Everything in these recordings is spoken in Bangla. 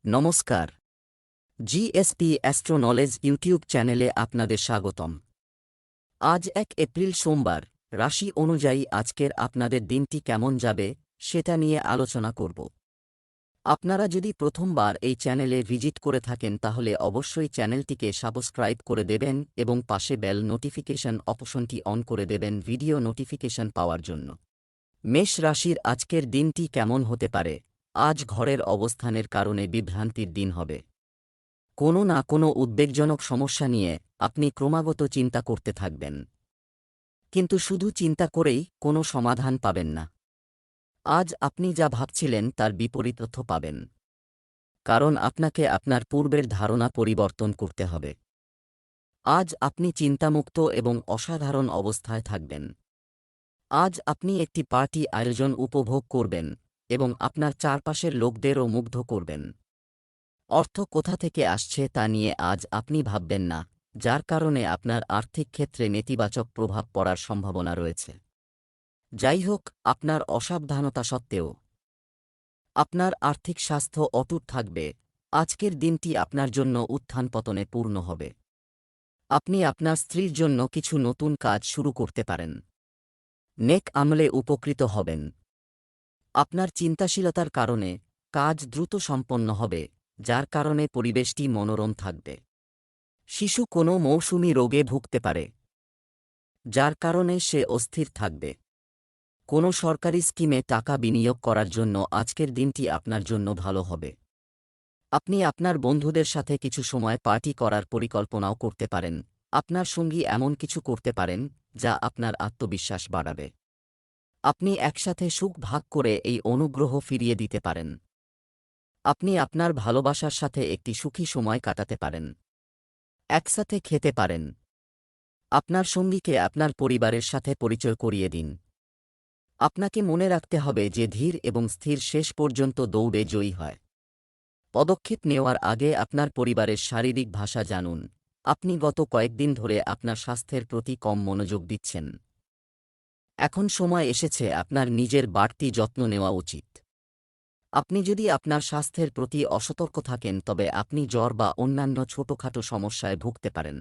নমস্কার। জিএসপি অ্যাস্ট্রো নলেজ ইউটিউব চ্যানেলে আপনাদের স্বাগতম। আজ ১ এপ্রিল সোমবার, রাশি অনুযায়ী আজকের আপনাদের দিনটি কেমন যাবে সেটা নিয়ে আলোচনা করব। আপনারা যদি প্রথমবার এই চ্যানেলে ভিজিট করে থাকেন তাহলে অবশ্যই চ্যানেলটিকে সাবস্ক্রাইব করে দেবেন এবং পাশে বেল নোটিফিকেশন অপশনটি অন করে দেবেন ভিডিও নোটিফিকেশন পাওয়ার জন্য। মেষ রাশির আজকের দিনটি কেমন হতে পারে? আজ ঘরের অবস্থানের কারণে বিভ্রান্তির দিন হবে। কোনো না কোনো উদ্বেগজনক সমস্যা নিয়ে আপনি ক্রমাগত চিন্তা করতে থাকবেন, কিন্তু শুধু চিন্তা করেই কোনো সমাধান পাবেন না। আজ আপনি যা ভাবছিলেন তার বিপরীত তথ্য পাবেন, কারণ আপনাকে আপনার পূর্বের ধারণা পরিবর্তন করতে হবে। আজ আপনি চিন্তামুক্ত এবং অসাধারণ অবস্থায় থাকবেন। আজ আপনি একটি পার্টি আয়োজন উপভোগ করবেন এবং আপনার চারপাশের লোকদেরও মুগ্ধ করবেন। অর্থ কোথা থেকে আসছে তা নিয়ে আজ আপনি ভাববেন না, যার কারণে আপনার আর্থিক ক্ষেত্রে নেতিবাচক প্রভাব পড়ার সম্ভাবনা রয়েছে। যাই হোক, আপনার অসাবধানতা সত্ত্বেও আপনার আর্থিক স্বাস্থ্য অটুট থাকবে। আজকের দিনটি আপনার জন্য উত্থান পতনে পূর্ণ হবে। আপনি আপনার স্ত্রীর জন্য কিছু নতুন কাজ শুরু করতে পারেন। নেক আমলে উপকৃত হবেন। আপনার চিন্তাশীলতার কারণে কাজ দ্রুত সম্পন্ন হবে, যার কারণে পরিবেশটি মনোরম থাকবে। শিশু কোনো মৌসুমী রোগে ভুগতে পারে, যার কারণে সে অস্থির থাকবে। কোনো সরকারি স্কিমে টাকা বিনিয়োগ করার জন্য আজকের দিনটি আপনার জন্য ভালো হবে। আপনি আপনার বন্ধুদের সাথে কিছু সময় পার্টি করার পরিকল্পনাও করতে পারেন। আপনার সঙ্গী এমন কিছু করতে পারেন যা আপনার আত্মবিশ্বাস বাড়াবে। আপনি একসাথে সুখ ভাগ করে এই অনুগ্রহ ফিরিয়ে দিতে পারেন। আপনি আপনার ভালোবাসার সাথে একটি সুখী সময় কাটাতে পারেন। একসাথে খেতে পারেন। আপনার সঙ্গীকে আপনার পরিবারের সাথে পরিচয় করিয়ে দিন। আপনাকে মনে রাখতে হবে যে ধীর এবং স্থির শেষ পর্যন্ত দৌড়ে জয়ী হয়। পদক্ষেপ নেওয়ার আগে আপনার পরিবারের শারীরিক ভাষা জানুন। আপনি গত কয়েকদিন ধরে আপনার স্বাস্থ্যের প্রতি কম মনোযোগ দিচ্ছেন। এখন সময় এসেছে আপনার নিজের বাড়তি যত্ন নেওয়া উচিত। আপনি যদি আপনার স্বাস্থ্যের প্রতি অসতর্ক থাকেন তবে আপনি জ্বর বা অন্যান্য ছোটখাটো সমস্যায় ভুগতে পারেন।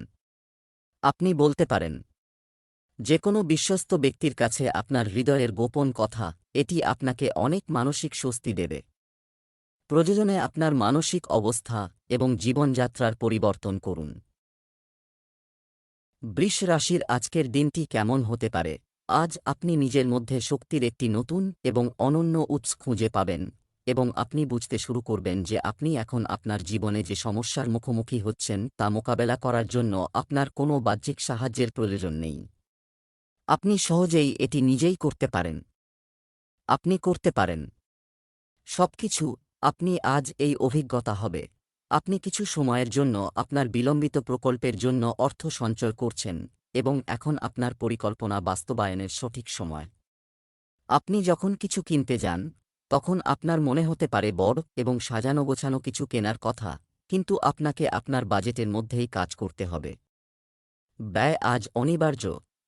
আপনি বলতে পারেন যে কোনো বিশ্বস্ত ব্যক্তির কাছে আপনার হৃদয়ের গোপন কথা। এটি আপনাকে অনেক মানসিক স্বস্তি দেবে। প্রয়োজনে আপনার মানসিক অবস্থা এবং জীবনযাত্রার পরিবর্তন করুন। বৃষ রাশির আজকের দিনটি কেমন হতে পারে? আজ আপনি নিজের মধ্যে শক্তির একটি নতুন এবং অনন্য উৎস খুঁজে পাবেন এবং আপনি বুঝতে শুরু করবেন যে আপনি এখন আপনার জীবনে যে সমস্যার মুখোমুখি হচ্ছেন তা মোকাবেলা করার জন্য আপনার কোনো বাহ্যিক সাহায্যের প্রয়োজন নেই। আপনি সহজেই এটি নিজেই করতে পারেন। আপনি করতে পারেন সবকিছু। আপনি আজ এই অভিজ্ঞতা হবে। আপনি কিছু সময়ের জন্য আপনার বিলম্বিত প্রকল্পের জন্য অর্থ সঞ্চয় করছেন এবং এখন আপনার পরিকল্পনা বাস্তবায়নের সঠিক সময়। আপনি যখন কিছু কিনতে যান তখন আপনার মনে হতে পারে বড় এবং সাজানো গোছানো কিছু কেনার কথা, কিন্তু আপনাকে আপনার বাজেটের মধ্যেই কাজ করতে হবে। ব্যয় আজ অনিবার্য,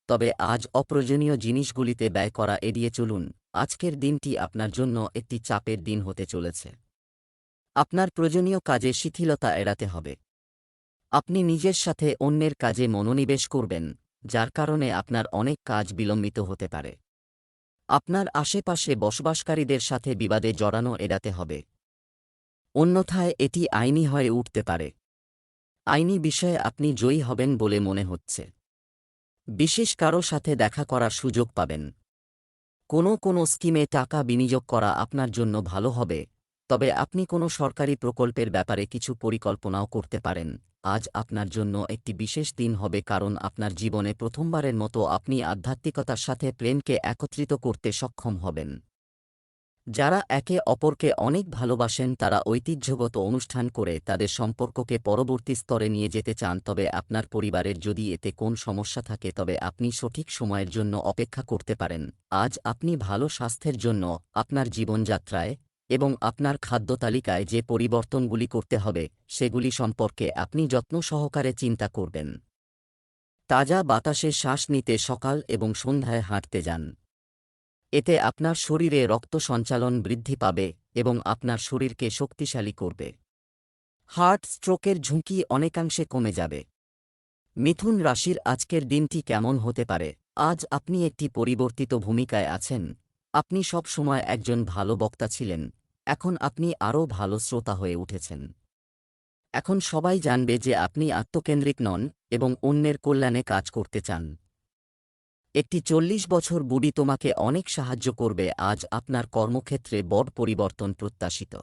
তবে আজ অপ্রয়োজনীয় জিনিসগুলিতে ব্যয় করা এড়িয়ে চলুন। আজকের দিনটি আপনার জন্য একটি চাপের দিন হতে চলেছে। আপনার প্রয়োজনীয় কাজে শিথিলতা এড়াতে হবে। আপনি নিজের সাথে অন্যের কাজে মনোনিবেশ করবেন, যার কারণে আপনার অনেক কাজ বিলম্বিত হতে পারে। আপনার আশেপাশে বসবাসকারীদের সাথে বিবাদে জড়ানো এড়াতে হবে, অন্যথায় এটি আইনি হয়ে উঠতে পারে। আইনি বিষয়ে আপনি জয়ী হবেন বলে মনে হচ্ছে। বিশেষ কারো সাথে দেখা করার সুযোগ পাবেন। কোনো স্কিমে টাকা বিনিয়োগ করা আপনার জন্য ভালো হবে, তবে আপনি কোনো সরকারি প্রকল্পের ব্যাপারে কিছু পরিকল্পনাও করতে পারেন। আজ আপনার জন্য একটি বিশেষ দিন হবে, কারণ আপনার জীবনে প্রথমবারের মতো আপনি আধ্যাত্মিকতার সাথে প্রেমকে একত্রিত করতে সক্ষম হবেন। যারা একে অপরকে অনেক ভালোবাসেন তারা ঐতিহ্যগত অনুষ্ঠান করে তাদের সম্পর্ককে পরবর্তী স্তরে নিয়ে যেতে চান, তবে আপনার পরিবারের যদি এতে কোন সমস্যা থাকে তবে আপনি সঠিক সময়ের জন্য অপেক্ষা করতে পারেন। আজ আপনি ভালো স্বাস্থ্যের জন্য আপনার জীবনযাত্রায় এবং আপনার খাদ্য তালিকায় যে পরিবর্তনগুলি করতে হবে সেগুলি সম্পর্কে আপনি যত্ন সহকারে চিন্তা করবেন। তাজা বাতাসে শ্বাস নিতে সকাল এবং সন্ধ্যায় হাঁটতে যান। এতে আপনার শরীরে রক্ত সঞ্চালন বৃদ্ধি পাবে এবং আপনার শরীরকে শক্তিশালী করবে। হার্ট স্ট্রোকের ঝুঁকি অনেকাংশে কমে যাবে। মিথুন রাশির আজকের দিনটি কেমন হতে পারে? আজ আপনি একটি পরিবর্তিত ভূমিকায় আছেন। আপনি সব সময় একজন ভালো বক্তা ছিলেন, এখন আপনি আরও ভালো শ্রোতা হয়ে উঠেছেন। এখন সবাই জানবে যে আপনি আত্মকেন্দ্রিক নন এবং অন্যের কল্যাণে কাজ করতে চান। একটি 40 বছর বুড়ি তোমাকে অনেক সাহায্য করবে। আজ আপনার কর্মক্ষেত্রে বড় পরিবর্তন প্রত্যাশিত।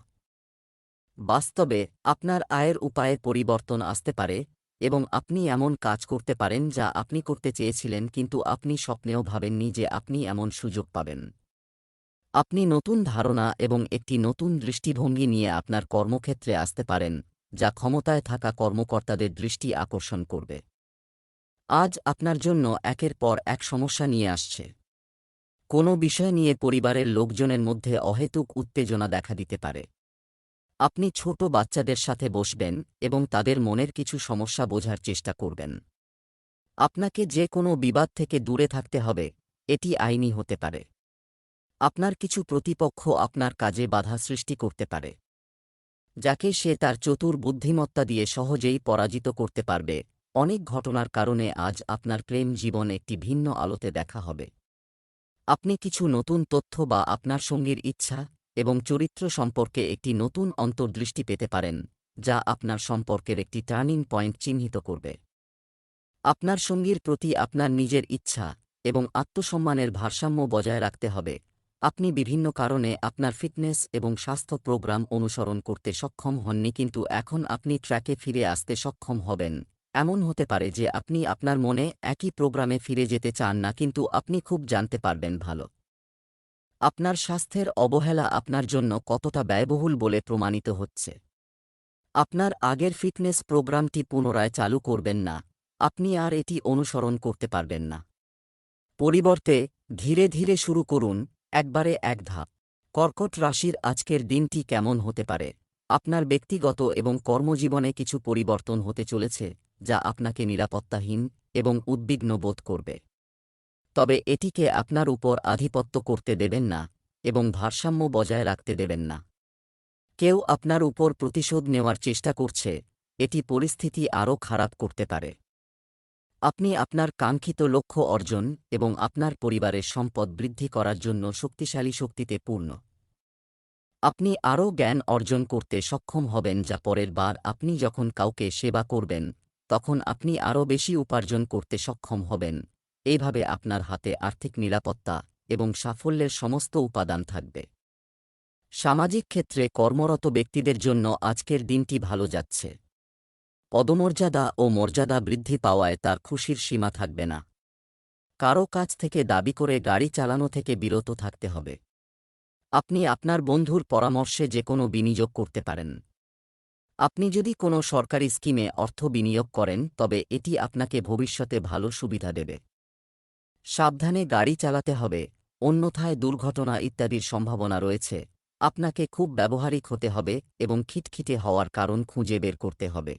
বাস্তবে আপনার আয়ের উপায়ে পরিবর্তন আসতে পারে এবং আপনি এমন কাজ করতে পারেন যা আপনি করতে চেয়েছিলেন কিন্তু আপনি স্বপ্নেও ভাবেননি যে আপনি এমন সুযোগ পাবেন। আপনি নতুন ধারণা এবং একটি নতুন দৃষ্টিভঙ্গি নিয়ে আপনার কর্মক্ষেত্রে আসতে পারেন, যা ক্ষমতায় থাকা কর্মকর্তাদের দৃষ্টি আকর্ষণ করবে। আজ আপনার জন্য একের পর এক সমস্যা নিয়ে আসছে। কোনো বিষয় নিয়ে পরিবারের লোকজনের মধ্যে অহেতুক উত্তেজনা দেখা দিতে পারে। আপনি ছোট বাচ্চাদের সাথে বসবেন এবং তাদের মনের কিছু সমস্যা বোঝার চেষ্টা করবেন। আপনাকে যে কোনো বিবাদ থেকে দূরে থাকতে হবে, এটি আইনি হতে পারে। আপনার কিছু প্রতিপক্ষ আপনার কাজে বাধা সৃষ্টি করতে পারে, যাকে সে তার চতুর বুদ্ধিমত্তা দিয়ে সহজেই পরাজিত করতে পারবে। অনেক ঘটনার কারণে আজ আপনার প্রেম জীবন একটি ভিন্ন আলোতে দেখা হবে। আপনি কিছু নতুন তথ্য বা আপনার সঙ্গীর ইচ্ছা এবং চরিত্র সম্পর্কে একটি নতুন অন্তর্দৃষ্টি পেতে পারেন, যা আপনার সম্পর্কের একটি টার্নিং পয়েন্ট চিহ্নিত করবে। আপনার সঙ্গীর প্রতি আপনার নিজের ইচ্ছা এবং আত্মসম্মানের ভারসাম্য বজায় রাখতে হবে। আপনি বিভিন্ন কারণে আপনার ফিটনেস এবং স্বাস্থ্য প্রোগ্রাম অনুসরণ করতে সক্ষম হননি, কিন্তু এখন আপনি ট্র্যাকে ফিরে আসতে সক্ষম হবেন। এমন হতে পারে যে আপনি আপনার মনে একই প্রোগ্রামে ফিরে যেতে চান না, কিন্তু আপনি খুব জানতে পারবেন ভালো আপনার স্বাস্থ্যের অবহেলা আপনার জন্য কতটা ব্যয়বহুল বলে প্রমাণিত হচ্ছে। আপনার আগের ফিটনেস প্রোগ্রামটি পুনরায় চালু করবেন না, আপনি আর এটি অনুসরণ করতে পারবেন না। পরিবর্তে ধীরে ধীরে শুরু করুন, একবারে এক ধাপ। কর্কট রাশির আজকের দিনটি কেমন হতে পারে? আপনার ব্যক্তিগত এবং কর্মজীবনে কিছু পরিবর্তন হতে চলেছে, যা আপনাকে নিরাপত্তাহীন এবং উদ্বিগ্ন বোধ করবে। তবে এটিকে আপনার উপর আধিপত্য করতে দেবেন না এবং ভারসাম্য বজায় রাখতে দেবেন না। কেউ আপনার উপর প্রতিশোধ নেওয়ার চেষ্টা করছে, এটি পরিস্থিতি আরও খারাপ করতে পারে। আপনি আপনার কাঙ্ক্ষিত লক্ষ্য অর্জন এবং আপনার পরিবারের সম্পদ বৃদ্ধি করার জন্য শক্তিশালী শক্তিতে পূর্ণ। আপনি আরও জ্ঞান অর্জন করতে সক্ষম হবেন, যা পরের বার আপনি যখন কাউকে সেবা করবেন তখন আপনি আরও বেশি উপার্জন করতে সক্ষম হবেন। এইভাবে আপনার হাতে আর্থিক নিরাপত্তা এবং সাফল্যের সমস্ত উপাদান থাকবে। সামাজিক ক্ষেত্রে কর্মরত ব্যক্তিদের জন্য আজকের দিনটি ভালো যাচ্ছে। পদমর্যাদা ও মর্যাদা বৃদ্ধি পাওয়ায় তার খুশির সীমা থাকবে না। কারও কাছ থেকে দাবি করে গাড়ি চালানো থেকে বিরত থাকতে হবে। আপনি আপনার বন্ধুর পরামর্শে যে কোনো বিনিয়োগ করতে পারেন। আপনি যদি কোনো সরকারি স্কিমে অর্থ বিনিয়োগ করেন তবে এটি আপনাকে ভবিষ্যতে ভালো সুবিধা দেবে। সাবধানে গাড়ি চালাতে হবে, অন্যথায় দুর্ঘটনা ইত্যাদির সম্ভাবনা রয়েছে। আপনাকে খুব ব্যবহারিক হতে হবে এবং খিটখিটে হওয়ার কারণ খুঁজে বের করতে হবে।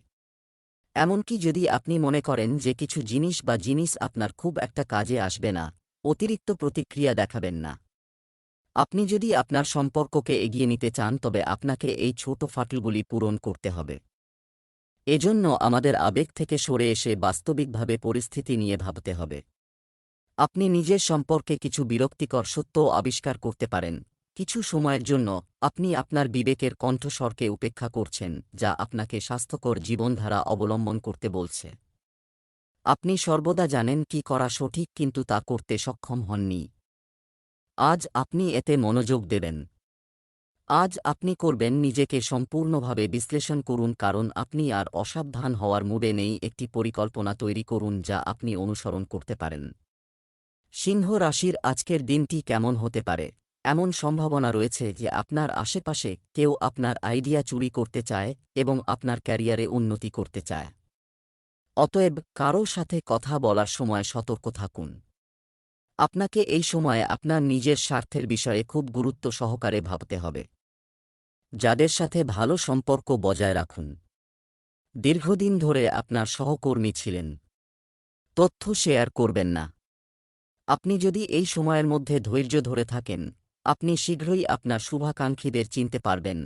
এমনকি যদি আপনি মনে করেন যে কিছু জিনিস বা জিনিস আপনার খুব একটা কাজে আসবে না, অতিরিক্ত প্রতিক্রিয়া দেখাবেন না। আপনি যদি আপনার সম্পর্ককে এগিয়ে নিতে চান তবে আপনাকে এই ছোট ফাটলগুলি পূরণ করতে হবে। এজন্য আমাদের আবেগ থেকে সরে এসে বাস্তবিকভাবে পরিস্থিতি নিয়ে ভাবতে হবে। আপনি নিজের সম্পর্কে কিছু বিরক্তিকর সত্যও আবিষ্কার করতে পারেন। কিছু সময়ের জন্য আপনি আপনার বিবেকের কণ্ঠস্বরকে উপেক্ষা করছেন, যা আপনাকে স্বাস্থ্যকর জীবনধারা অবলম্বন করতে বলছে। আপনি সর্বদা জানেন কি করা সঠিক, কিন্তু তা করতে সক্ষম হননি। আজ আপনি এতে মনোযোগ দেবেন। আজ আপনি করবেন নিজেকে সম্পূর্ণভাবে বিশ্লেষণ করুন, কারণ আপনি আর অসাবধান হওয়ার মুডে নেই। একটি পরিকল্পনা তৈরি করুন যা আপনি অনুসরণ করতে পারেন। সিংহ রাশির আজকের দিনটি কেমন হতে পারে? এমন সম্ভাবনা রয়েছে যে আপনার আশেপাশে কেউ আপনার আইডিয়া চুরি করতে চায় এবং আপনার ক্যারিয়ারে উন্নতি করতে চায়। অতএব কারও সাথে কথা বলার সময় সতর্ক থাকুন। আপনাকে এই সময়ে আপনার নিজের স্বার্থের বিষয়ে খুব গুরুত্ব সহকারে ভাবতে হবে। যাদের সাথে ভালো সম্পর্ক বজায় রাখুন। দীর্ঘদিন ধরে আপনার সহকর্মী ছিলেন, তথ্য শেয়ার করবেন না। আপনি যদি এই সময়ের মধ্যে ধৈর্য ধরে থাকেন, আপনি শীঘ্রই আপনার শুভাকাঙ্ক্ষীদের চিনতে পারবেন।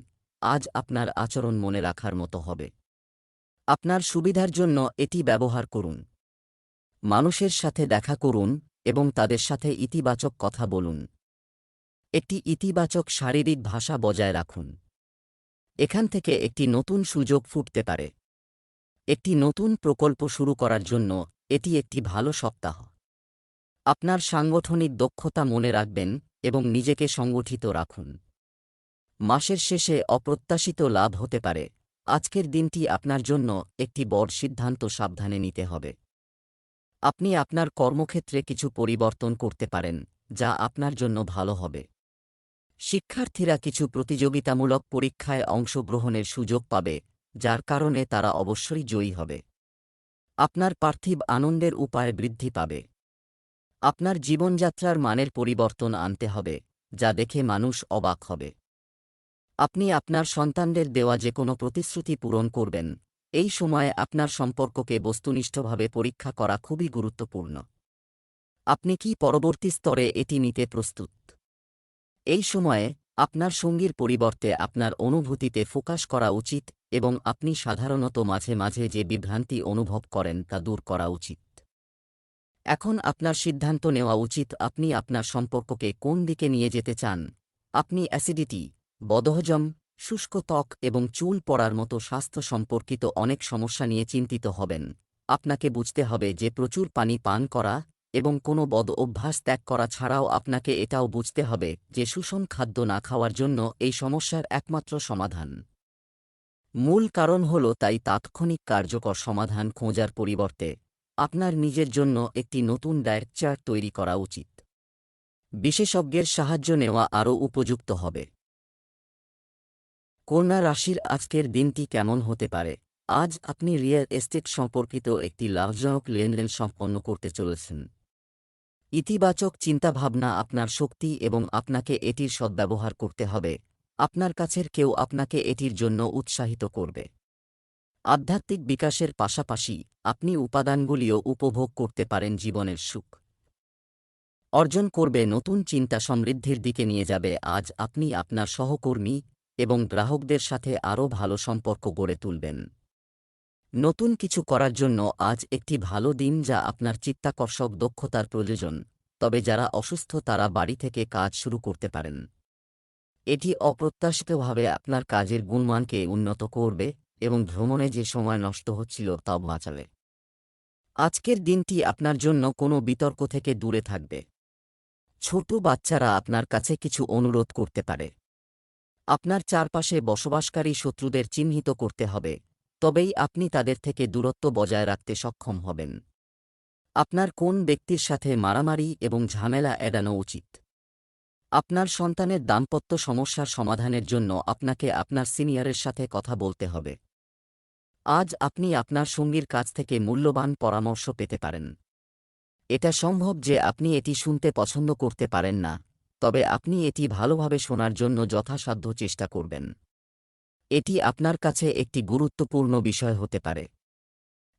আজ আপনার আচরণ মনে রাখার মতো হবে। আপনার সুবিধার জন্য এটি ব্যবহার করুন। মানুষের সাথে দেখা করুন এবং তাদের সাথে ইতিবাচক কথা বলুন। একটি ইতিবাচক শারীরিক ভাষা বজায় রাখুন। এখান থেকে একটি নতুন সুযোগ ফুটতে পারে। একটি নতুন প্রকল্প শুরু করার জন্য এটি একটি ভালো সপ্তাহ। আপনার সাংগঠনিক দক্ষতা মনে রাখবেন এবং নিজেকে সংগঠিত রাখুন। মাসের শেষে অপ্রত্যাশিত লাভ হতে পারে। আজকের দিনটি আপনার জন্য একটি বড় সিদ্ধান্ত সাবধানে নিতে হবে। আপনি আপনার কর্মক্ষেত্রে কিছু পরিবর্তন করতে পারেন, যা আপনার জন্য ভালো হবে। শিক্ষার্থীরা কিছু প্রতিযোগিতামূলক পরীক্ষায় অংশগ্রহণের সুযোগ পাবে, যার কারণে তারা অবশ্যই জয়ী হবে। আপনার পার্থিব আনন্দের উপায় বৃদ্ধি পাবে। আপনার জীবনযাত্রার মানের পরিবর্তন আনতে হবে, যা দেখে মানুষ অবাক হবে। আপনি আপনার সন্তানদের দেওয়া যে কোনো প্রতিশ্রুতি পূরণ করবেন। এই সময়ে আপনার সম্পর্ককে বস্তুনিষ্ঠভাবে পরীক্ষা করা খুবই গুরুত্বপূর্ণ। আপনি কি পরবর্তী স্তরে এটি নিতে প্রস্তুত? এই সময়ে আপনার সঙ্গীর পরিবর্তে আপনার অনুভূতিতে ফোকাস করা উচিত এবং আপনি সাধারণত মাঝে মাঝে যে বিভ্রান্তি অনুভব করেন তা দূর করা উচিত। এখন আপনার সিদ্ধান্ত নেওয়া উচিত আপনি আপনার সম্পর্ককে কোন দিকে নিয়ে যেতে চান। আপনি অ্যাসিডিটি, বদহজম, শুষ্ক ত্বক এবং চুল পড়ার মতো স্বাস্থ্য সম্পর্কিত অনেক সমস্যা নিয়ে চিন্তিত হবেন। আপনাকে বুঝতে হবে যে প্রচুর পানি পান করা এবং কোনো বদ অভ্যাস ত্যাগ করা ছাড়াও আপনাকে এটাও বুঝতে হবে যে সুষম খাদ্য না খাওয়ার জন্য এই সমস্যার একমাত্র সমাধান। মূল কারণ হল তাই তাৎক্ষণিক কার্যকর সমাধান খোঁজার পরিবর্তে আপনার নিজের জন্য একটি নতুন ডায়েট চার্ট তৈরি করা উচিত। বিশেষজ্ঞের সাহায্য নেওয়া আরও উপযুক্ত হবে। কন্যা রাশির আজকের দিনটি কেমন হতে পারে? আজ আপনি রিয়েল এস্টেট সম্পর্কিত একটি লাভজনক লেনদেন সম্পন্ন করতে চলেছেন। ইতিবাচক চিন্তাভাবনা আপনার শক্তি এবং আপনাকে এটির সদ্ব্যবহার করতে হবে। আপনার কাছের কেউ আপনাকে এটির জন্য উৎসাহিত করবে। আধ্যাত্মিক বিকাশের পাশাপাশি আপনি উপাদানগুলিও উপভোগ করতে পারেন। জীবনের সুখ অর্জন করবে, নতুন চিন্তা সমৃদ্ধির দিকে নিয়ে যাবে। আজ আপনি আপনার সহকর্মী এবং গ্রাহকদের সাথে আরও ভালো সম্পর্ক গড়ে তুলবেন। নতুন কিছু করার জন্য আজ একটি ভালো দিন, যা আপনার চিত্তাকর্ষক দক্ষতার প্রয়োজন। তবে যারা অসুস্থ তারা বাড়ি থেকে কাজ শুরু করতে পারেন। এটি অপ্রত্যাশিতভাবে আপনার কাজের গুণমানকে উন্নত করবে এবং ভ্রমণে যে সময় নষ্ট হচ্ছিল তা বাঁচাবে। আজকের দিনটি আপনার জন্য কোনো বিতর্ক থেকে দূরে থাকবে। ছোট বাচ্চারা আপনার কাছে কিছু অনুরোধ করতে পারে। আপনার চারপাশে বসবাসকারী শত্রুদের চিহ্নিত করতে হবে, তবেই আপনি তাদের থেকে দূরত্ব বজায় রাখতে সক্ষম হবেন। আপনার কোন ব্যক্তির সাথে মারামারি এবং ঝামেলা এড়ানো উচিত। আপনার সন্তানের দাম্পত্য সমস্যার সমাধানের জন্য আপনাকে আপনার সিনিয়রের সাথে কথা বলতে হবে। আজ আপনি আপনার সঙ্গীর কাছ থেকে মূল্যবান পরামর্শ পেতে পারেন। এটা সম্ভব যে আপনি এটি শুনতে পছন্দ করতে পারেন না, তবে আপনি এটি ভালোভাবে শোনার জন্য যথাসাধ্য চেষ্টা করবেন। এটি আপনার কাছে একটি গুরুত্বপূর্ণ বিষয় হতে পারে।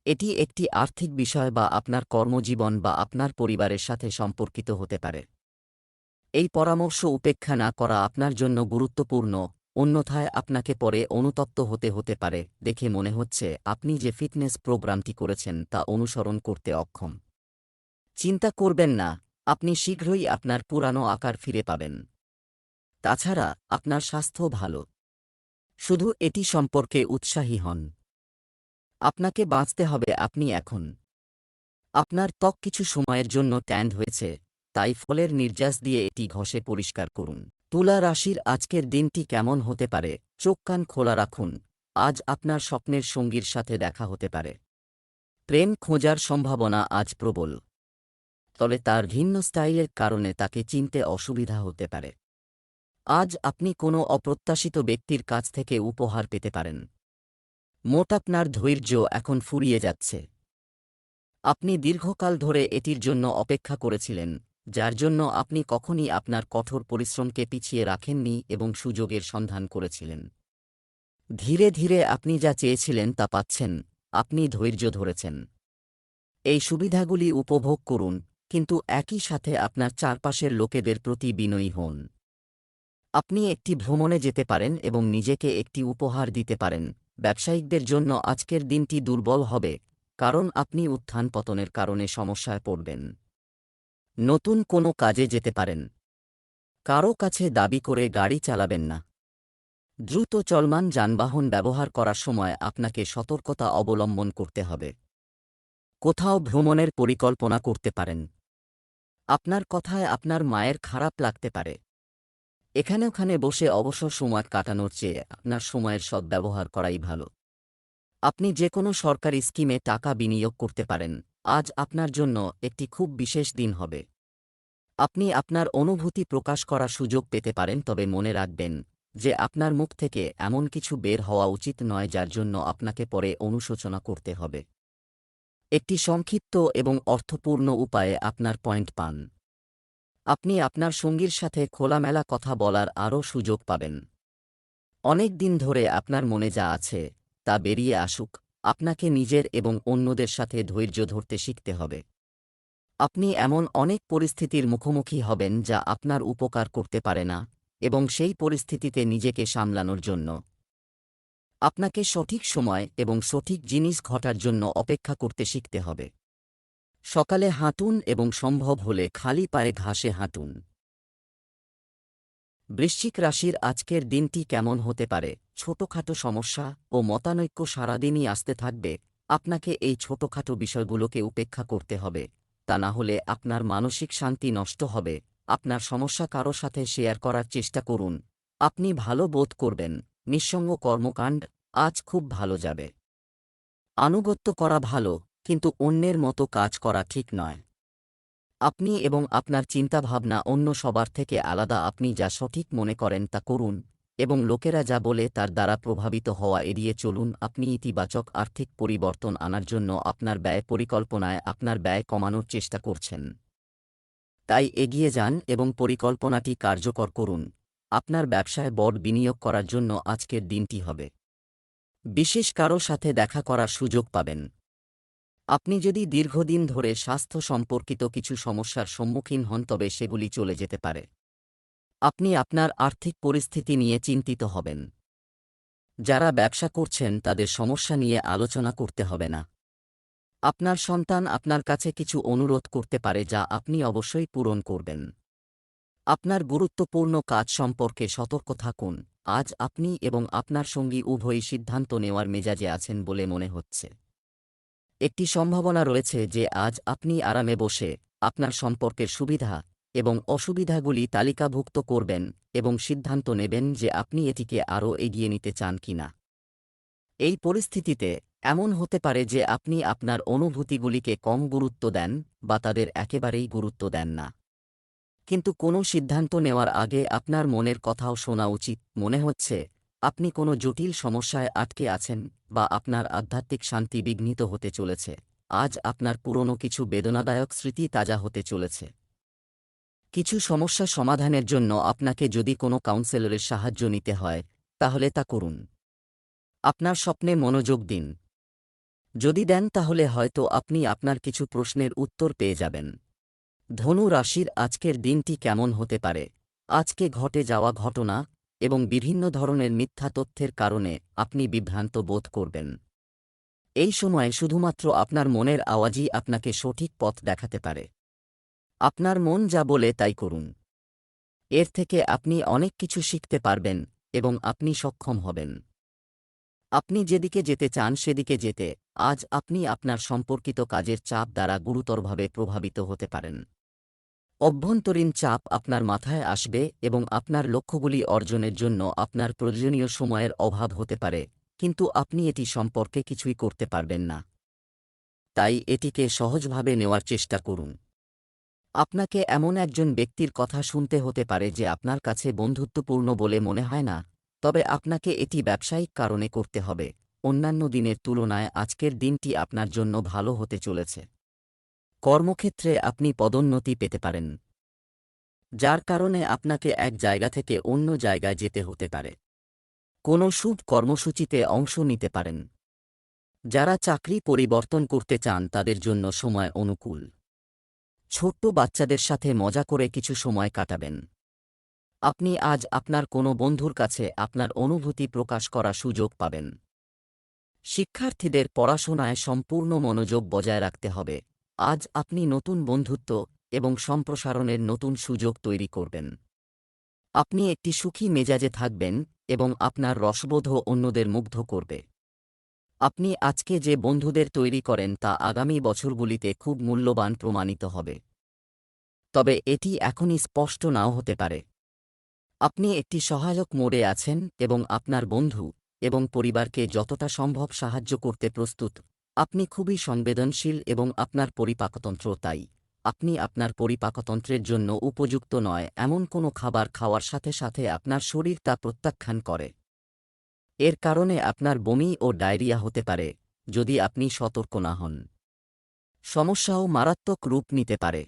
এটি একটি আর্থিক বিষয় বা আপনার কর্মজীবন বা আপনার পরিবারের সাথে সম্পর্কিত হতে পারে। এই পরামর্শ উপেক্ষা না করা আপনার জন্য গুরুত্বপূর্ণ, অন্যথায় আপনাকে পরে অনুতপ্ত হতে পারে। দেখে মনে হচ্ছে আপনি যে ফিটনেস প্রোগ্রামটি করেছেন তা অনুসরণ করতে অক্ষম। চিন্তা করবেন না, আপনি শীঘ্রই আপনার পুরানো আকার ফিরে পাবেন। তাছাড়া আপনার স্বাস্থ্য ভালো। শুধু এটি সম্পর্কে উৎসাহী হন। আপনাকে বাঁচতে হবে আপনি এখন। আপনার ত্বক কিছু সময়ের জন্য ট্যান্ড হয়েছে, তাই ফলের নির্যাস দিয়ে এটি ঘষে পরিষ্কার করুন। তুলা রাশির আজকের দিনটি কেমন হতে পারে? চোখ কান খোলা রাখুন। আজ আপনার স্বপ্নের সঙ্গীর সাথে দেখা হতে পারে। প্রেম খোঁজার সম্ভাবনা আজ প্রবল, তবে তার ভিন্ন স্টাইলের কারণে তাকে চিনতে অসুবিধা হতে পারে। আজ আপনি কোনো অপ্রত্যাশিত ব্যক্তির কাছ থেকে উপহার পেতে পারেন। মোট আপনার ধৈর্য এখন ফুরিয়ে যাচ্ছে। আপনি দীর্ঘকাল ধরে এটির জন্য অপেক্ষা করেছিলেন, যার জন্য আপনি কখনই আপনার কঠোর পরিশ্রমকে পিছিয়ে রাখেননি এবং সুযোগের সন্ধান করেছিলেন। ধীরে ধীরে আপনি যা চেয়েছিলেন তা পাচ্ছেন। আপনি ধৈর্য ধরেছেন। এই সুবিধাগুলি উপভোগ করুন, কিন্তু একই সাথে আপনার চারপাশের লোকেদের প্রতি বিনয়ী হন। আপনি একটি ভ্রমণে যেতে পারেন এবং নিজেকে একটি উপহার দিতে পারেন। ব্যবসায়িকদের জন্য আজকের দিনটি দুর্বল হবে, কারণ আপনি উত্থান পতনের কারণে সমস্যায় পড়বেন। নতুন কোনো কাজে যেতে পারেন। কারও কাছে দাবি করে গাড়ি চালাবেন না। দ্রুত চলমান যানবাহন ব্যবহার করার সময় আপনাকে সতর্কতা অবলম্বন করতে হবে। কোথাও ভ্রমণের পরিকল্পনা করতে পারেন। আপনার কথায় আপনার মায়ের খারাপ লাগতে পারে। এখানে ওখানে বসে অবসর সময় কাটানোর চেয়ে আপনার সময়ের সদ্ব্যবহার করাই ভালো। আপনি যে কোনো সরকারি স্কিমে টাকা বিনিয়োগ করতে পারেন। আজ আপনার জন্য একটি খুব বিশেষ দিন হবে। আপনি আপনার অনুভূতি প্রকাশ করার সুযোগ পেতে পারেন, তবে মনে রাখবেন যে আপনার মুখ থেকে এমন কিছু বের হওয়া উচিত নয় যার জন্য আপনাকে পরে অনুশোচনা করতে হবে। একটি সংক্ষিপ্ত এবং অর্থপূর্ণ উপায়ে আপনার পয়েন্ট পান। আপনি আপনার সঙ্গীর সাথে খোলামেলা কথা বলার আরও সুযোগ পাবেন। অনেক দিন ধরে আপনার মনে যা আছে তা বেরিয়ে আসুক। আপনাকে নিজের এবং অন্যদের সাথে ধৈর্য ধরতে শিখতে হবে। আপনি এমন অনেক পরিস্থিতির মুখোমুখি হবেন যা আপনার উপকার করতে পারে না, এবং সেই পরিস্থিতিতে নিজেকে সামলানোর জন্য আপনাকে সঠিক সময় এবং সঠিক জিনিস ঘটার জন্য অপেক্ষা করতে শিখতে হবে। সকালে হাঁটুন এবং সম্ভব হলে খালি পায়ে ঘাসে হাঁটুন। বৃশ্চিক রাশির আজকের দিনটি কেমন হতে পারে? ছোটখাটো সমস্যা ও মতানৈক্য সারাদিনই আসতে থাকবে। আপনাকে এই ছোটখাটো বিষয়গুলোকে উপেক্ষা করতে হবে, তা না হলে আপনার মানসিক শান্তি নষ্ট হবে। আপনার সমস্যা কারো সাথে শেয়ার করার চেষ্টা করুন। আপনি ভালো বোধ করবেন। নিঃসঙ্গ কর্মকাণ্ড আজ খুব ভালো যাবে। আনুগত্য করা ভালো, কিন্তু অন্যের মতো কাজ করা ঠিক নয়। আপনি এবং আপনার চিন্তাভাবনা অন্য সবার থেকে আলাদা। আপনি যা সঠিক মনে করেন তা করুন, এবং লোকেরা যা বলে তার দ্বারা প্রভাবিত হওয়া এড়িয়ে চলুন। আপনি ইতিবাচক আর্থিক পরিবর্তন আনার জন্য আপনার ব্যয় পরিকল্পনায় আপনার ব্যয় কমানোর চেষ্টা করছেন। তাই এগিয়ে যান এবং পরিকল্পনাটি কার্যকর করুন। আপনার ব্যবসায় বড় বিনিয়োগ করার জন্য আজকের দিনটি হবে। বিশেষ কারো সাথে দেখা করার সুযোগ পাবেন। আপনি যদি দীর্ঘদিন ধরে স্বাস্থ্য সম্পর্কিত কিছু সমস্যার সম্মুখীন হন, তবে সেগুলি চলে যেতে পারে। আপনি আপনার আর্থিক পরিস্থিতি নিয়ে চিন্তিত হবেন। যারা ব্যবসা করছেন তাদের সমস্যা নিয়ে আলোচনা করতে হবে না। আপনার সন্তান আপনার কাছে কিছু অনুরোধ করতে পারে যা আপনি অবশ্যই পূরণ করবেন। আপনার গুরুত্বপূর্ণ কাজ সম্পর্কে সতর্ক থাকুন। আজ আপনি এবং আপনার সঙ্গী উভয়ই সিদ্ধান্ত নেওয়ার মেজাজে আছেন বলে মনে হচ্ছে। একটি সম্ভাবনা রয়েছে যে আজ আপনি আরামে বসে আপনার সম্পর্কের সুবিধা এবং অসুবিধাগুলি তালিকাভুক্ত করবেন এবং সিদ্ধান্ত নেবেন যে আপনি এটিকে আরও এগিয়ে নিতে চান কিনা। এই পরিস্থিতিতে এমন হতে পারে যে আপনি আপনার অনুভূতিগুলিকে কম গুরুত্ব দেন বা তাদের একেবারেই গুরুত্ব দেন না। কিন্তু কোনো সিদ্ধান্ত নেওয়ার আগে আপনার মনের কথাও শোনা উচিত। মনে হচ্ছে আপনি কোনো জটিল সমস্যায় আটকে আছেন বা আপনার আধ্যাত্মিক শান্তি বিঘ্নিত হতে চলেছে। আজ আপনার পুরনো কিছু বেদনাদায়ক স্মৃতি তাজা হতে চলেছে। কিছু সমস্যা সমাধানের জন্য আপনাকে যদি কোনো কাউন্সেলরের সাহায্য নিতে হয়, তাহলে তা করুন। আপনার স্বপ্নে মনোযোগ দিন। যদি দেন তাহলে হয়তো আপনি আপনার কিছু প্রশ্নের উত্তর পেয়ে যাবেন। ধনু রাশির আজকের দিনটি কেমন হতে পারে? আজকে ঘটে যাওয়া ঘটনা এবং বিভিন্ন ধরনের মিথ্যা তথ্যের কারণে আপনি বিভ্রান্ত বোধ করবেন। এই সময়ে শুধুমাত্র আপনার মনের আওয়াজই আপনাকে সঠিক পথ দেখাতে পারে। আপনার মন যা বলে তাই করুন। এর থেকে আপনি অনেক কিছু শিখতে পারবেন এবং আপনি সক্ষম হবেন। আপনি যেদিকে যেতে চান সেদিকে যেতে আজ আপনি আপনার সম্পর্কিত কাজের চাপ দ্বারা গুরুতরভাবে প্রভাবিত হতে পারেন। অভ্যন্তরীণ চাপ আপনার মাথায় আসবে এবং আপনার লক্ষ্যগুলি অর্জনের জন্য আপনার প্রয়োজনীয় সময়ের অভাব হতে পারে, কিন্তু আপনি এটি সম্পর্কে কিছুই করতে পারবেন না। তাই এটিকে সহজভাবে নেওয়ার চেষ্টা করুন। আপনাকে এমন একজন ব্যক্তির কথা শুনতে হতে পারে যে আপনার কাছে বন্ধুত্বপূর্ণ বলে মনে হয় না, তবে আপনাকে এটি ব্যবসায়িক কারণে করতে হবে। অন্যান্য দিনের তুলনায় আজকের দিনটি আপনার জন্য ভালো হতে চলেছে। কর্মক্ষেত্রে আপনি পদোন্নতি পেতে পারেন, যার কারণে আপনাকে এক জায়গা থেকে অন্য জায়গায় যেতে হতে পারে। কোনো শুভ কর্মসূচিতে অংশ নিতে পারেন। যারা চাকরি পরিবর্তন করতে চান তাদের জন্য সময় অনুকূল। ছোট্ট বাচ্চাদের সাথে মজা করে কিছু সময় কাটাবেন। আপনি আজ আপনার কোনো বন্ধুর কাছে আপনার অনুভূতি প্রকাশ করার সুযোগ পাবেন। শিক্ষার্থীদের পড়াশোনায় সম্পূর্ণ মনোযোগ বজায় রাখতে হবে। আজ আপনি নতুন বন্ধুত্ব এবং সম্প্রসারণের নতুন সুযোগ তৈরি করবেন। আপনি একটি সুখী মেজাজে থাকবেন এবং আপনার রসবোধও অন্যদের মুগ্ধ করবে। আপনি আজকে যে বন্ধুদের তৈরি করেন তা আগামী বছরগুলিতে খুব মূল্যবান প্রমাণিত হবে। তবে এটি এখনই স্পষ্ট নাও হতে পারে। আপনি একটি সহায়ক মোডে আছেন এবং আপনার বন্ধু এবং পরিবারকে যতটা সম্ভব সাহায্য করতে প্রস্তুত। আপনি খুবই সংবেদনশীল এবং আপনার পরিপাকতন্ত্র তাই আপনি আপনার পরিপাকতন্ত্রের জন্য উপযুক্ত নয় এমন কোনো খাবার খাওয়ার সাথে সাথে আপনার শরীর তা প্রত্যাখ্যান করে। এর কারণে আপনার বমি ও ডায়রিয়া হতে পারে যদি আপনি সতর্ক না হন। সমস্যাও মারাত্মক রূপ নিতে পারে।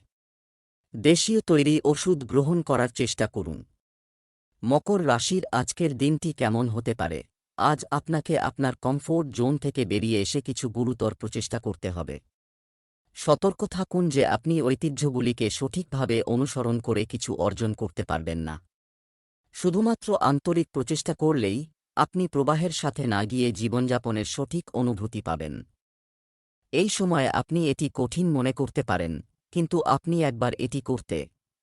দেশীয় তৈরি ওষুধ গ্রহণ করার চেষ্টা করুন। মকর রাশির আজকের দিনটি কেমন হতে পারে? আজ আপনাকে আপনার কমফোর্ট জোন থেকে বেরিয়ে এসে কিছু গুরুতর প্রচেষ্টা করতে হবে। সতর্ক থাকুন যে আপনি ঐতিহ্যগুলিকে সঠিকভাবে অনুসরণ করে কিছু অর্জন করতে পারবেন না। শুধুমাত্র আন্তরিক প্রচেষ্টা করলেই আপনি প্রবাহের সাথে না গিয়ে জীবনযাপনের সঠিক অনুভূতি পাবেন। এই সময়ে আপনি এটি কঠিন মনে করতে পারেন, কিন্তু আপনি একবার এটি করতে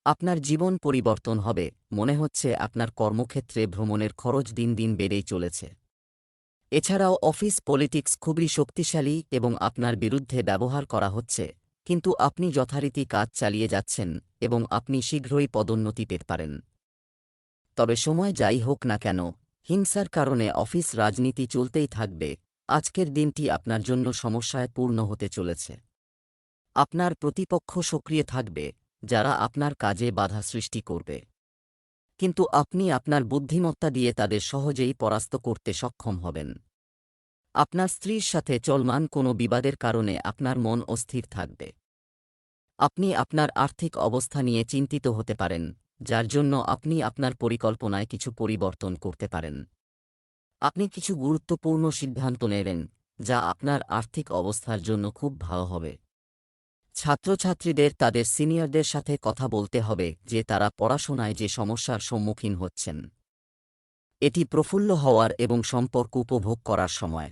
আপনার জীবন পরিবর্তন হবে। মনে হচ্ছে আপনার কর্মক্ষেত্রে ভ্রমণের খরচ দিন দিন বেড়েই চলেছে। এছাড়াও অফিস পলিটিক্স খুবই শক্তিশালী এবং আপনার বিরুদ্ধে ব্যবহার করা হচ্ছে, কিন্তু আপনি যথারীতি কাজ চালিয়ে যাচ্ছেন এবং আপনি শীঘ্রই পদোন্নতি পেতে পারেন। তবে সময় যাই হোক না কেন, হিংসার কারণে অফিস রাজনীতি চলতেই থাকবে। আজকের দিনটি আপনার জন্য সমস্যায় পূর্ণ হতে চলেছে। আপনার প্রতিপক্ষ সক্রিয় থাকবে, যারা আপনার কাজে বাধা সৃষ্টি করবে। কিন্তু আপনি আপনার বুদ্ধিমত্তা দিয়ে তাদের সহজেই পরাস্ত করতে সক্ষম হবেন। আপনার স্ত্রীর সাথে চলমান কোনো বিবাদের কারণে আপনার মন অস্থির থাকবে। আপনি আপনার আর্থিক অবস্থা নিয়ে চিন্তিত হতে পারেন, যার জন্য আপনি আপনার পরিকল্পনায় কিছু পরিবর্তন করতে পারেন। আপনি কিছু গুরুত্বপূর্ণ সিদ্ধান্ত নেবেন, যা আপনার আর্থিক অবস্থার জন্য খুব ভালো হবে। ছাত্রছাত্রীদের তাদের সিনিয়রদের সাথে কথা বলতে হবে যে তারা পড়াশোনায় যে সমস্যার সম্মুখীন হচ্ছেন। এটি প্রফুল্ল হওয়ার এবং সম্পর্ক উপভোগ করার সময়।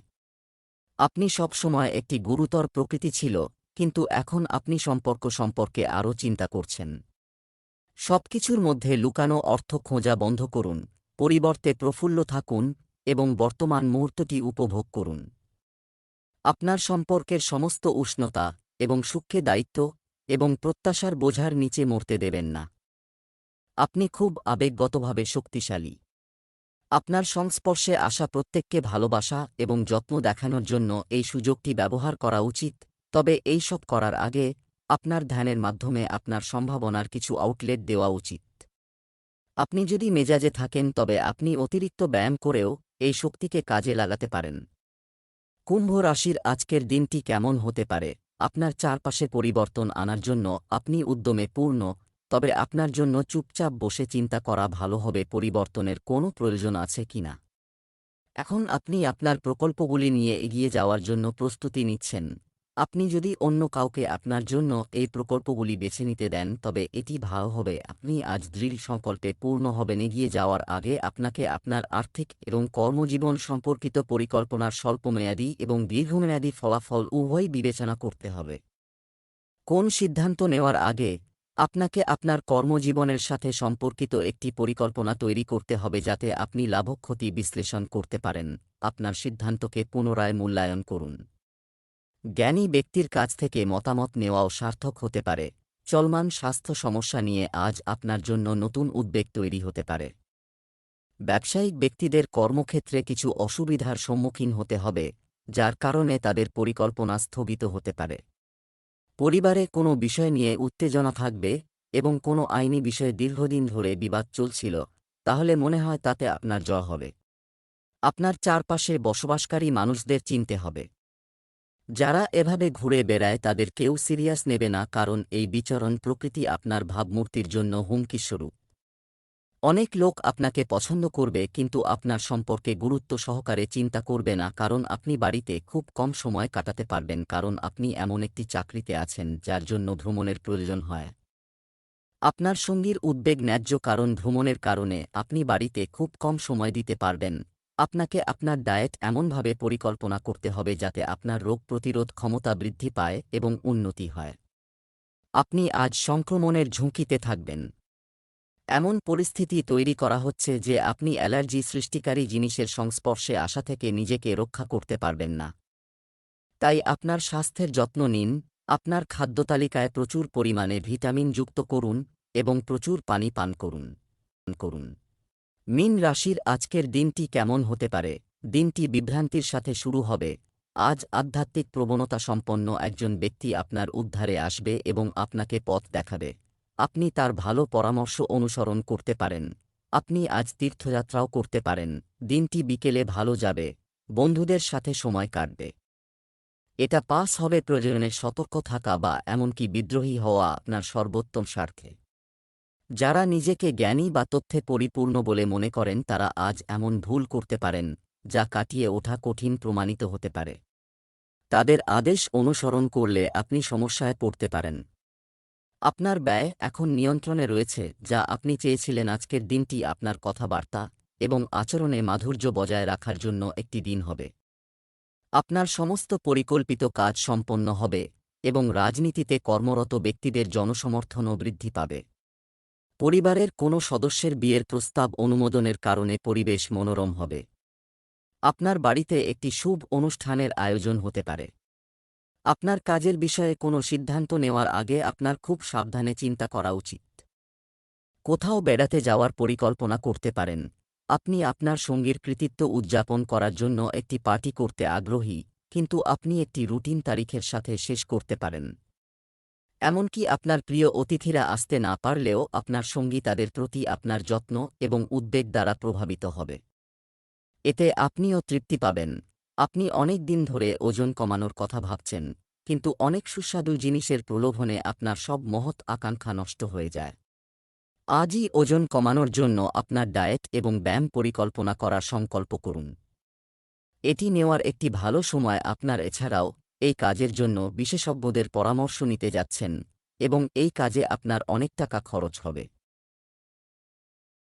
আপনি সব সময় একটি গুরুতর প্রকৃতি ছিল, কিন্তু এখন আপনি সম্পর্ক সম্পর্কে আরও চিন্তা করছেন। সবকিছুর মধ্যে লুকানো অর্থ খোঁজা বন্ধ করুন, পরিবর্তে প্রফুল্ল থাকুন এবং বর্তমান মুহূর্তটি উপভোগ করুন। আপনার সম্পর্কের সমস্ত উষ্ণতা এবং সুখকে দায়িত্ব এবং প্রত্যাশার বোঝার নিচে মরতে দেবেন না। আপনি খুব আবেগগতভাবে শক্তিশালী। আপনার সংস্পর্শে আসা প্রত্যেককে ভালোবাসা এবং যত্ন দেখানোর জন্য এই সুযোগটি ব্যবহার করা উচিত। তবে এই সব করার আগে আপনার ধ্যানের মাধ্যমে আপনার সম্ভাবনার কিছু আউটলেট দেওয়া উচিত। আপনি যদি মেজাজে থাকেন তবে আপনি অতিরিক্ত ব্যায়াম করেও এই শক্তিকে কাজে লাগাতে পারেন। কুম্ভ রাশির আজকের দিনটি কেমন হতে পারে? আপনার চারপাশে পরিবর্তন আনার জন্য আপনি উদ্যমে পূর্ণ, তবে আপনার জন্য চুপচাপ বসে চিন্তা করা ভালো হবে পরিবর্তনের কোনো প্রয়োজন আছে কিনা। এখন আপনি আপনার প্রকল্পগুলি নিয়ে এগিয়ে যাওয়ার জন্য প্রস্তুতি নিচ্ছেন। আপনি যদি অন্য কাউকে আপনার জন্য এই প্রকল্পগুলি বেছে নিতে দেন তবে এটি ভালো হবে। আপনি আজ দৃঢ় সংকল্পে পূর্ণ হবেন। এগিয়ে যাওয়ার আগে আপনাকে আপনার আর্থিক এবং কর্মজীবন সম্পর্কিত পরিকল্পনার স্বল্পমেয়াদী এবং দীর্ঘমেয়াদী ফলাফল উভয়ই বিবেচনা করতে হবে। কোন সিদ্ধান্ত নেওয়ার আগে আপনাকে আপনার কর্মজীবনের সাথে সম্পর্কিত একটি পরিকল্পনা তৈরি করতে হবে যাতে আপনি লাভক্ষতি বিশ্লেষণ করতে পারেন। আপনার সিদ্ধান্তকে পুনরায় মূল্যায়ন করুন। জ্ঞানী ব্যক্তির কাছ থেকে মতামত নেওয়াও সার্থক হতে পারে। চলমান স্বাস্থ্য সমস্যা নিয়ে আজ আপনার জন্য নতুন উদ্বেগ তৈরি হতে পারে। ব্যবসায়িক ব্যক্তিদের কর্মক্ষেত্রে কিছু অসুবিধার সম্মুখীন হতে হবে, যার কারণে তাদের পরিকল্পনা স্থগিত হতে পারে। পরিবারে কোনো বিষয় নিয়ে উত্তেজনা থাকবে এবং কোনো আইনি বিষয়ে দীর্ঘদিন ধরে বিবাদ চলছিল, তাহলে মনে হয় তাতে আপনার জয় হবে। আপনার চারপাশে বসবাসকারী মানুষদের চিনতে হবে। যারা এভাবে ঘুরে বেড়ায় তাদের কেউ সিরিয়াস নেবে না, কারণ এই বিচরণ প্রকৃতি আপনার ভাবমূর্তির জন্য হুমকিস্বরূপ। অনেক লোক আপনাকে পছন্দ করবে কিন্তু আপনার সম্পর্কে গুরুত্ব সহকারে চিন্তা করবে না, কারণ আপনি বাড়িতে খুব কম সময় কাটাতে পারবেন, কারণ আপনি এমন একটি চাকরিতে আছেন যার জন্য ভ্রমণের প্রয়োজন হয়। আপনার সঙ্গীর উদ্বেগ ন্যায্য, কারণ ভ্রমণের কারণে আপনি বাড়িতে খুব কম সময় দিতে পারবেন। আপনাকে আপনার ডায়েট এমনভাবে পরিকল্পনা করতে হবে যাতে আপনার রোগ প্রতিরোধ ক্ষমতা বৃদ্ধি পায় এবং উন্নতি হয়। আপনি আজ সংক্রমণের ঝুঁকিতে থাকবেন। এমন পরিস্থিতি তৈরি করা হচ্ছে যে আপনি অ্যালার্জি সৃষ্টিকারী জিনিসের সংস্পর্শে আসা থেকে নিজেকে রক্ষা করতে পারবেন না। তাই আপনার স্বাস্থ্যের যত্ন নিন, আপনার খাদ্যতালিকায় প্রচুর পরিমাণে ভিটামিন যুক্ত করুন এবং প্রচুর পানি পান করুন। মীন রাশির আজকের দিনটি কেমন হতে পারে? দিনটি বিভ্রান্তির সাথে শুরু হবে। আজ আধ্যাত্মিক প্রবণতা সম্পন্ন একজন ব্যক্তি আপনার উদ্ধারে আসবে এবং আপনাকে পথ দেখাবে। আপনি তার ভালো পরামর্শ অনুসরণ করতে পারেন। আপনি আজ তীর্থযাত্রাও করতে পারেন। দিনটি বিকেলে ভালো যাবে, বন্ধুদের সাথে সময় কাটবে। এটা পাস হবে প্রয়োজনে সতর্ক থাকা বা এমনকি বিদ্রোহী হওয়া আপনার সর্বোত্তম স্বার্থে। যারা নিজেকে জ্ঞানী বা তথ্যে পরিপূর্ণ বলে মনে করেন তারা আজ এমন ভুল করতে পারেন যা কাটিয়ে ওঠা কঠিন প্রমাণিত হতে পারে। তাদের আদেশ অনুসরণ করলে আপনি সমস্যায় পড়তে পারেন। আপনার ব্যয় এখন নিয়ন্ত্রণে রয়েছে যা আপনি চেয়েছিলেন। আজকের দিনটি আপনার কথাবার্তা এবং আচরণে মাধুর্য বজায় রাখার জন্য একটি দিন হবে। আপনার সমস্ত পরিকল্পিত কাজ সম্পন্ন হবে এবং রাজনীতিতে কর্মরত ব্যক্তিদের জনসমর্থনও বৃদ্ধি পাবে। পরিবারের কোনো সদস্যের বিয়ের প্রস্তাব অনুমোদনের কারণে পরিবেশ মনোরম হবে। আপনার বাড়িতে একটি শুভ অনুষ্ঠানের আয়োজন হতে পারে। আপনার কাজের বিষয়ে কোনো সিদ্ধান্ত নেওয়ার আগে আপনার খুব সাবধানে চিন্তা করা উচিত। কোথাও বেড়াতে যাওয়ার পরিকল্পনা করতে পারেন। আপনি আপনার সঙ্গীর কৃতিত্ব উদযাপন করার জন্য একটি পার্টি করতে আগ্রহী, কিন্তু আপনি একটি রুটিন তারিখের সাথে শেষ করতে পারেন। এমনকি আপনার প্রিয় অতিথিরা আসতে না পারলেও আপনার সঙ্গী তাদের প্রতি আপনার যত্ন এবং উদ্বেগ দ্বারা প্রভাবিত হবে। এতে আপনিও তৃপ্তি পাবেন। আপনি অনেক দিন ধরে ওজন কমানোর কথা ভাবছেন, কিন্তু অনেক সুস্বাদু জিনিসের প্রলোভনে আপনার সব মহৎ আকাঙ্ক্ষা নষ্ট হয়ে যায়। আজই ওজন কমানোর জন্য আপনার ডায়েট এবং ব্যায়াম পরিকল্পনা করার সংকল্প করুন। এটি নেওয়ার একটি ভালো সময়। আপনার এছাড়াও এই কাজের জন্য বিশেষজ্ঞদের পরামর্শ নিতে যাচ্ছেন এবং এই কাজে আপনার অনেক টাকা খরচ হবে।